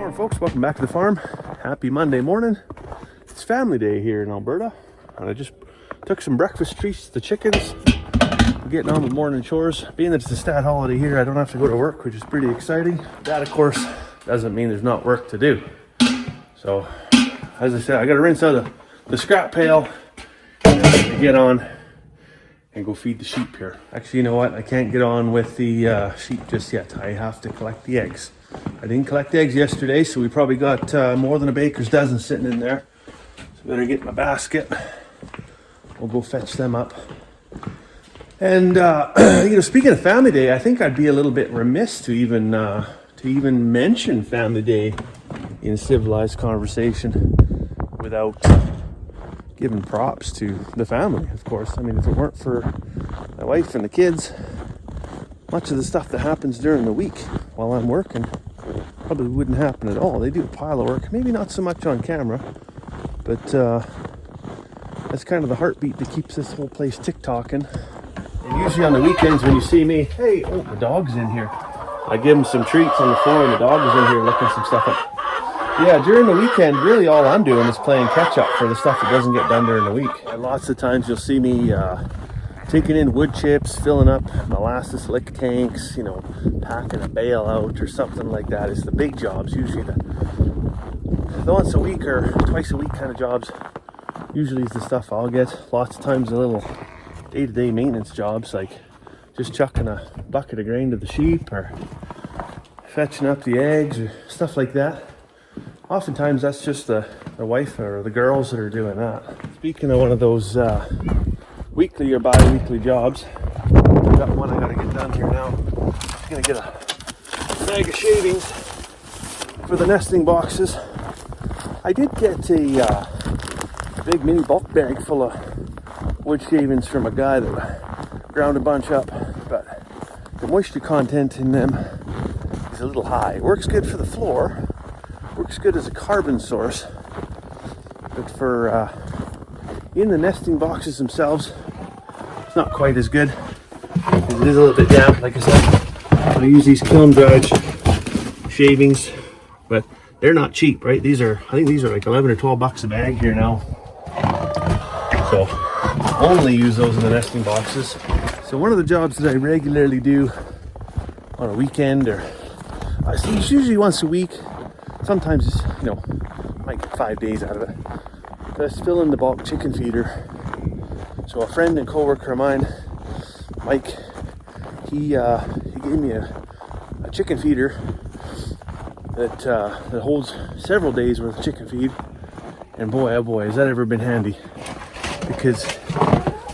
Morning folks, welcome back to the farm. Happy Monday morning. It's family day here in Alberta, and I just took some breakfast treats to the chickens. I'm getting on with morning chores. Being that it's a stat holiday here, I don't have to go to work, which is pretty exciting. That of course doesn't mean there's not work to do. So as I said, I gotta rinse out the scrap pail and get on and go feed the sheep here. Actually, you know what? I can't get on with the sheep just yet. I have to collect the eggs. I didn't collect eggs yesterday, so we probably got more than a baker's dozen sitting in there. So I better get my basket. We'll go fetch them up. And speaking of Family Day, I think I'd be a little bit remiss to even mention Family Day in civilized conversation without giving props to the family, of course. I mean, if it weren't for my wife and the kids, much of the stuff that happens during the week while I'm working probably wouldn't happen at all. They do a pile of work, maybe not so much on camera, but that's kind of the heartbeat that keeps this whole place tick-tocking. And usually on the weekends when you see me, hey, oh, the dog's in here. I give him some treats on the floor and the dog is in here looking some stuff up. Yeah, during the weekend, really all I'm doing is playing catch-up for the stuff that doesn't get done during the week. And lots of times you'll see me taking in wood chips, filling up molasses lick tanks, packing a bale out or something like that. It's the big jobs, usually the once a week or twice a week kind of jobs usually is the stuff I'll get. Lots of times the little day-to-day maintenance jobs, like just chucking a bucket of grain to the sheep or fetching up the eggs or stuff like that. Oftentimes that's just the wife or the girls that are doing that. Speaking of one of those weekly or bi-weekly jobs, I've got one I gotta get done here now. I'm gonna get a bag of shavings for the nesting boxes. I did get a big mini bulk bag full of wood shavings from a guy that ground a bunch up, but the moisture content in them is a little high. It works good for the floor, works good as a carbon source, but for in the nesting boxes themselves, it's not quite as good because it is a little bit damp. Like I said, I use these kiln dried shavings, but they're not cheap, right? I think these are like 11 or 12 bucks a bag here now. So only use those in the nesting boxes. So one of the jobs that I regularly do on a weekend, or it's usually once a week. Sometimes it's, I might get 5 days out of it. But I fill in the bulk chicken feeder. So a friend and coworker of mine, Mike, he gave me a chicken feeder that holds several days worth of chicken feed. And boy, oh boy, has that ever been handy. Because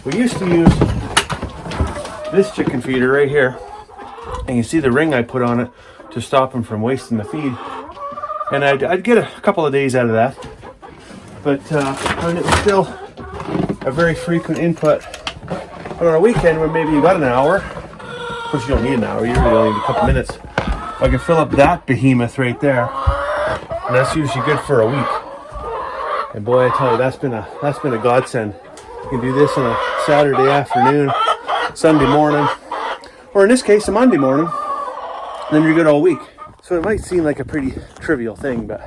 we used to use this chicken feeder right here. And you see the ring I put on it to stop him from wasting the feed. And I'd get a couple of days out of that. But it was still a very frequent input. But on a weekend when maybe you got an hour, of course you don't need an hour, you really only need a couple minutes. I can fill up that behemoth right there. And that's usually good for a week. And boy, I tell you, that's been a godsend. You can do this on a Saturday afternoon, Sunday morning, or in this case, a Monday morning. And then you're good all week. So it might seem like a pretty trivial thing, but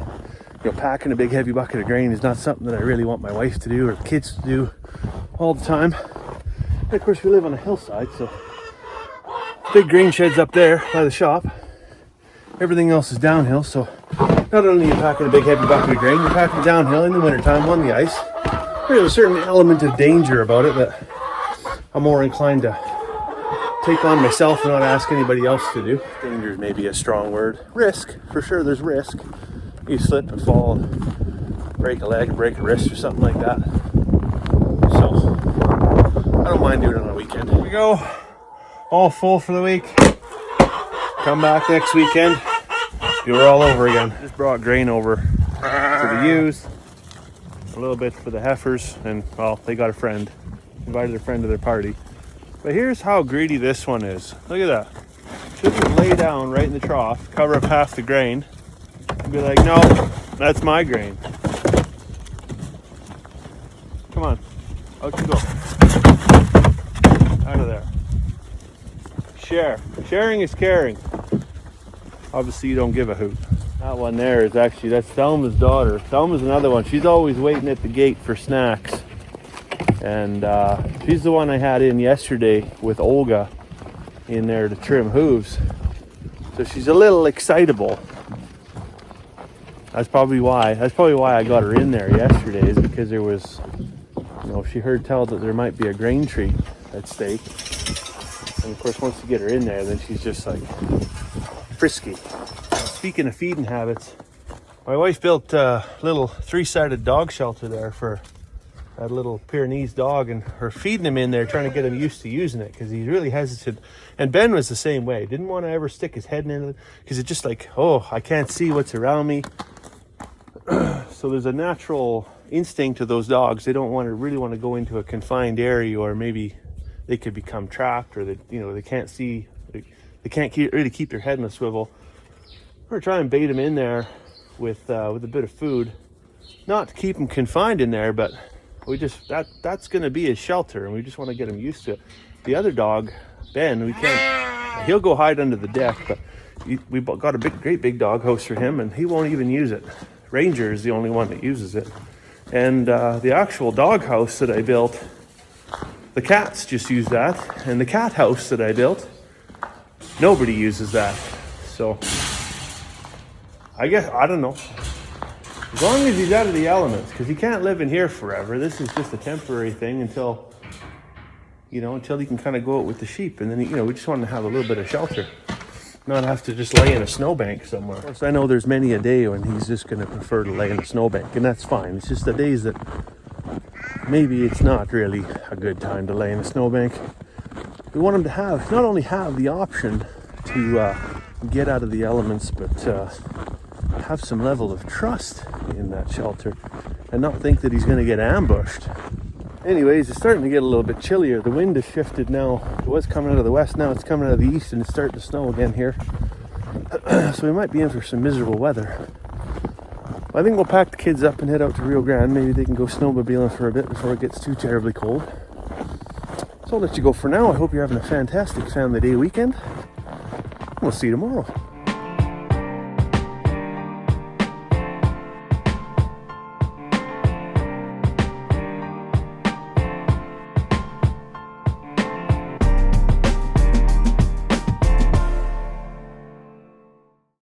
packing a big heavy bucket of grain is not something that I really want my wife to do or the kids to do all the time. And of course, we live on a hillside, so big grain sheds up there by the shop. Everything else is downhill, so not only are you packing a big heavy bucket of grain, you're packing it downhill in the wintertime on the ice. There's a certain element of danger about it that I'm more inclined to take on myself and not ask anybody else to do. Danger is maybe a strong word. Risk, for sure there's risk. You slip and fall and break a leg or break a wrist or something like that. So I don't mind doing it on a weekend. Here we go. All full for the week. Come back next weekend. Do it all over again. Just brought grain over for the ewes, a little bit for the heifers, and well, they got a friend. Invited a friend to their party. But here's how greedy this one is. Look at that. She'll just lay down right in the trough, cover up half the grain, and be like, no, that's my grain. Come on, out you go. Out of there. Share. Sharing is caring. Obviously you don't give a hoot. That one there is actually, that's Thelma's daughter. Thelma's another one. She's always waiting at the gate for snacks. And she's the one I had in yesterday with Olga in there to trim hooves. So she's a little excitable. That's probably why I got her in there yesterday, is because there was, you know, she heard tell that there might be a grain treat at stake. And of course, once you get her in there, then she's just like frisky. Speaking of feeding habits, my wife built a little 3-sided dog shelter there for that little Pyrenees dog, and her feeding him in there, trying to get him used to using it, because he's really hesitant. And Ben was the same way. Didn't want to ever stick his head in it, because it's just like, oh, I can't see what's around me. So there's a natural instinct to those dogs. They don't really want to go into a confined area, or maybe they could become trapped, or they can't see, they can't really keep their head in a swivel. We're trying to bait them in there with a bit of food, not to keep them confined in there, but we just that's going to be his shelter, and we just want to get him used to it. The other dog, Ben, we can't. He'll go hide under the deck, but we got a great big dog house for him, and he won't even use it. Ranger is the only one that uses it, and the actual dog house that I built, the cats just use that, and the cat house that I built, nobody uses that. So I guess, I don't know. As long as he's out of the elements, because he can't live in here forever. This is just a temporary thing until he can kind of go out with the sheep. And then, we just want to have a little bit of shelter. Not have to just lay in a snowbank somewhere. Of course, I know there's many a day when he's just going to prefer to lay in a snowbank, and that's fine. It's just the days that maybe it's not really a good time to lay in a snowbank. We want him to not only have the option to get out of the elements, but have some level of trust in that shelter and not think that he's going to get ambushed. Anyways, it's starting to get a little bit chillier. The wind has shifted now. It was coming out of the west, now it's coming out of the east, and it's starting to snow again here. So we might be in for some miserable weather. I think we'll pack the kids up and head out to Rio Grande. Maybe they can go snowmobiling for a bit before it gets too terribly cold. So I'll let you go for now. I hope you're having a fantastic family day weekend. We'll see you tomorrow.